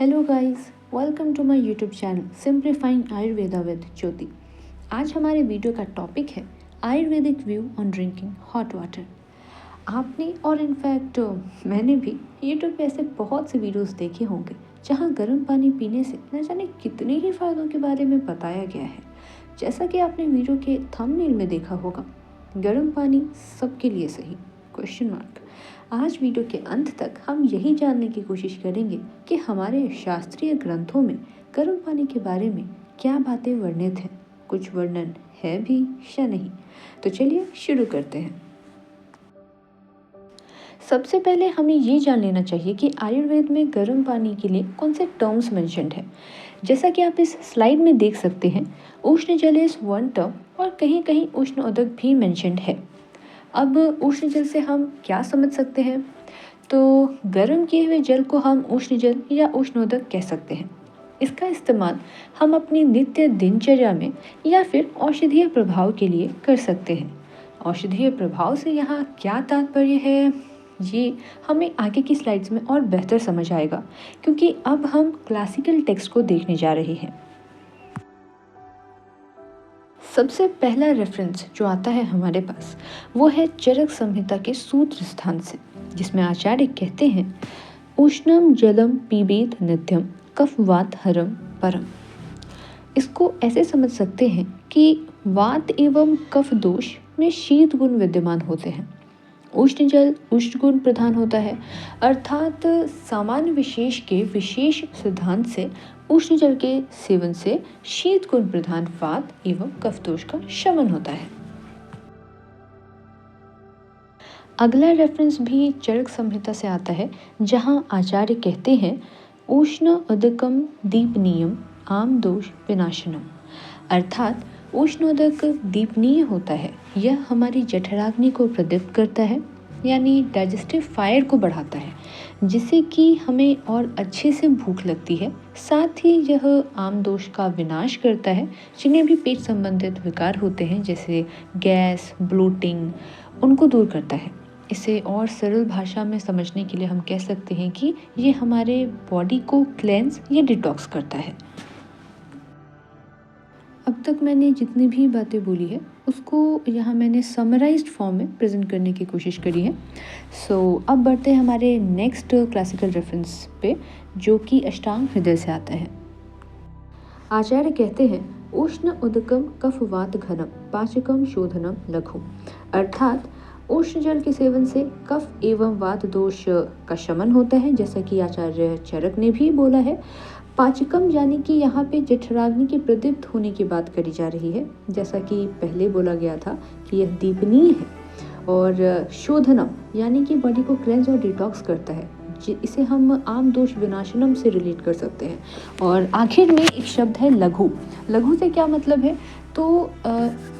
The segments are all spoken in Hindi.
Hello guys, welcome to my YouTube channel simplifying Ayurveda with Jyoti. आज हमारे वीडियो का टॉपिक है Ayurvedic view on drinking hot water. आपने और इनफैक्ट मैंने भी यूट्यूब पे ऐसे बहुत से वीडियोस देखे होंगे जहां गर्म पानी पीने से न जाने कितने ही फायदों के बारे में बताया गया है। जैसा कि आपने वीडियो के थंबनेल में देखा होगा, गर्म पानी सबके लिए सही क्वेश्चन मार्क। आज वीडियो के अंत तक हम यही जानने की कोशिश करेंगे कि हमारे शास्त्रीय ग्रंथों में गर्म पानी के बारे में क्या बातें वर्णित हैं, कुछ वर्णन है भी या नहीं। तो चलिए शुरू करते हैं। सबसे पहले हमें ये जान लेना चाहिए कि आयुर्वेद में गर्म पानी के लिए कौन से टर्म्स मेंशन्ड है। जैसा कि आप इस स्लाइड में देख सकते हैं, उष्ण जल इज वन टर्म और कहीं कहीं उष्ण उदक भी मेंशन्ड है। अब उष्ण जल से हम क्या समझ सकते हैं? तो गर्म किए हुए जल को हम उष्ण जल या उष्णोदक कह सकते हैं। इसका इस्तेमाल हम अपनी नित्य दिनचर्या में या फिर औषधीय प्रभाव के लिए कर सकते हैं। औषधीय प्रभाव से यहाँ क्या तात्पर्य है, ये हमें आगे की स्लाइड्स में और बेहतर समझ आएगा, क्योंकि अब हम क्लासिकल टेक्स्ट को देखने जा रहे हैं। सबसे पहला रेफरेंस जो आता है हमारे पास वो है चरक संहिता के सूत्र स्थान से, जिसमें आचार्य कहते हैं उष्णम जलम पीबेत नित्यम कफ वात हरम परम। इसको ऐसे समझ सकते हैं कि वात एवं कफ दोष में शीत गुण विद्यमान होते हैं। उष्ण जल उष्ण गुण प्रधान होता है, अर्थात सामान्य विशेष के विशेष सिद्धांत से उष्ण जल के सेवन से शीत गुण प्रधान वात एवं कफ दोष का शमन होता है। अगला रेफरेंस भी चरक संहिता से आता है, जहां आचार्य कहते हैं उष्ण उदकम दीपनीयम आम दोष विनाशनम, अर्थात उष्णोदक दीपनीय होता है। यह हमारी जठराग्नि को प्रदीप्त करता है, यानी डाइजेस्टिव फायर को बढ़ाता है, जिससे कि हमें और अच्छे से भूख लगती है। साथ ही यह आम दोष का विनाश करता है, जिन्हें भी पेट संबंधित विकार होते हैं जैसे गैस, ब्लोटिंग, उनको दूर करता है। इसे और सरल भाषा में समझने के लिए हम कह सकते हैं कि ये हमारे बॉडी को क्लेंस या डिटॉक्स करता है। अब तक मैंने जितनी भी बातें बोली है उसको यहाँ मैंने समराइज्ड फॉर्म में प्रेजेंट करने की कोशिश करी है। अब बढ़ते हैं हमारे नेक्स्ट क्लासिकल रेफरेंस पे, जो कि अष्टांग हृदय से आता है। आचार्य कहते हैं उष्ण उदकम कफ वात घनम पाचकम शोधनम लघु, अर्थात उष्ण जल के सेवन से कफ एवं वात दोष का शमन होता है, जैसा कि आचार्य चरक ने भी बोला है। पाचकम यानी कि यहाँ पे जठराग्नि के प्रदीप्त होने की बात करी जा रही है, जैसा कि पहले बोला गया था कि यह दीपनीय है। और शोधनम यानी कि बॉडी को क्लेंस और डिटॉक्स करता है, इसे हम आम दोष विनाशनम से रिलेट कर सकते हैं। और आखिर में एक शब्द है लघु। लघु से क्या मतलब है? तो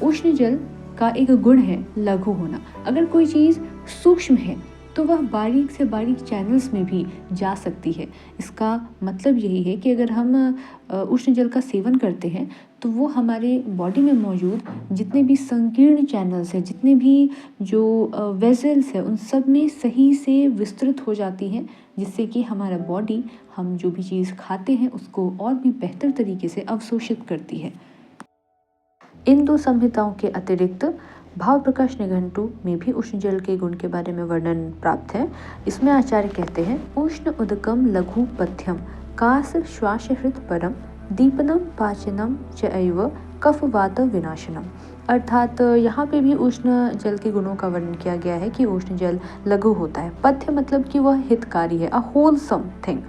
उष्ण जल का एक गुण है लघु होना। अगर कोई चीज़ सूक्ष्म है तो वह बारीक से बारीक चैनल्स में भी जा सकती है। इसका मतलब यही है कि अगर हम उष्ण जल का सेवन करते हैं तो वो हमारे बॉडी में मौजूद जितने भी संकीर्ण चैनल्स हैं, जितने भी जो वेजल्स हैं, उन सब में सही से विस्तृत हो जाती हैं, जिससे कि हमारा बॉडी हम जो भी चीज़ खाते हैं उसको और भी बेहतर तरीके से अवशोषित करती है। इन दो संहिताओं के अतिरिक्त भाव प्रकाश निघंटु में भी उष्ण जल के गुण के बारे में वर्णन प्राप्त है। इसमें आचार्य कहते हैं उष्ण उदकम लघु पथ्यम कास श्वास हृत परम दीपनम पाचनम चैव कफ वात विनाशनम, अर्थात यहाँ पे भी उष्ण जल के गुणों का वर्णन किया गया है कि उष्ण जल लघु होता है। पथ्य मतलब कि वह हितकारी है, अ होलसम थिंग।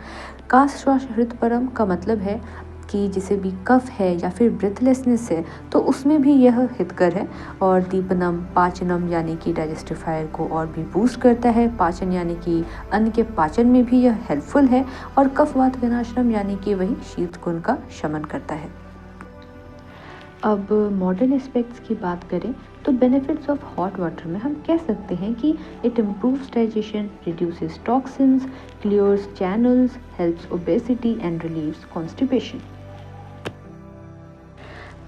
कास श्वास हृत परम का मतलब है कि जिसे भी कफ है या फिर ब्रेथलेसनेस है तो उसमें भी यह हितकर है। और दीपनम पाचनम यानी कि डाइजेस्टिव फायर को और भी बूस्ट करता है। पाचन यानी कि अन्न के पाचन में भी यह हेल्पफुल है। और कफवात विनाशनम यानी कि वही शीत गुण का शमन करता है। अब मॉडर्न एस्पेक्ट्स की बात करें तो बेनिफिट्स ऑफ हॉट वाटर में हम कह सकते हैं कि it improves digestion, reduces toxins, clears channels, helps obesity and relieves constipation.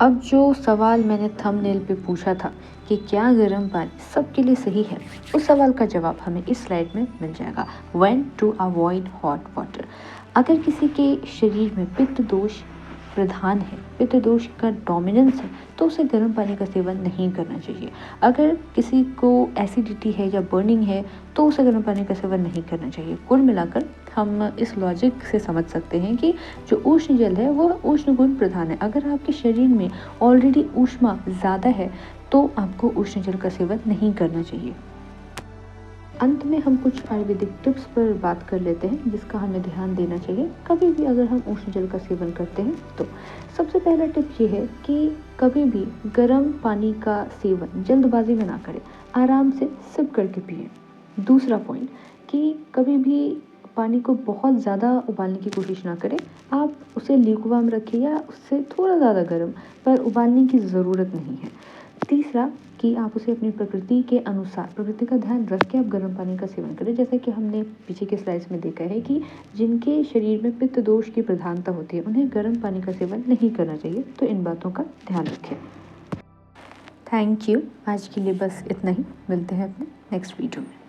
अब जो सवाल मैंने थंबनेल पे पूछा था कि क्या गर्म पानी सबके लिए सही है, उस सवाल का जवाब हमें इस स्लाइड में मिल जाएगा। When to avoid hot water. अगर किसी के शरीर में पित्त दोष प्रधान है, पित्त दोष का डोमिनेंस है, तो उसे गर्म पानी का सेवन नहीं करना चाहिए। अगर किसी को एसिडिटी है या बर्निंग है तो उसे गर्म पानी का सेवन नहीं करना चाहिए। कुल मिलाकर हम इस लॉजिक से समझ सकते हैं कि जो उष्ण जल है वह उष्ण गुण प्रधान है। अगर आपके शरीर में ऑलरेडी ऊष्मा ज़्यादा है तो आपको उष्ण जल का सेवन नहीं करना चाहिए। अंत में हम कुछ आयुर्वेदिक टिप्स पर बात कर लेते हैं जिसका हमें ध्यान देना चाहिए कभी भी अगर हम उष्ण जल का सेवन करते हैं तो। सबसे पहला टिप ये है कि कभी भी गर्म पानी का सेवन जल्दबाजी में ना करें, आराम से सिप करके पिएं। दूसरा पॉइंट कि कभी भी पानी को बहुत ज़्यादा उबालने की कोशिश ना करें, आप उसे ल्यूकवार्म रखें या उससे थोड़ा ज़्यादा गर्म, पर उबालने की ज़रूरत नहीं है। तीसरा कि आप उसे अपनी प्रकृति के अनुसार, प्रकृति का ध्यान रख के आप गर्म पानी का सेवन करें। जैसा कि हमने पीछे के स्लाइड्स में देखा है कि जिनके शरीर में पित्त दोष की प्रधानता होती है उन्हें गर्म पानी का सेवन नहीं करना चाहिए, तो इन बातों का ध्यान रखें। Thank you. आज के लिए बस इतना ही, मिलते हैं अपने नेक्स्ट वीडियो में।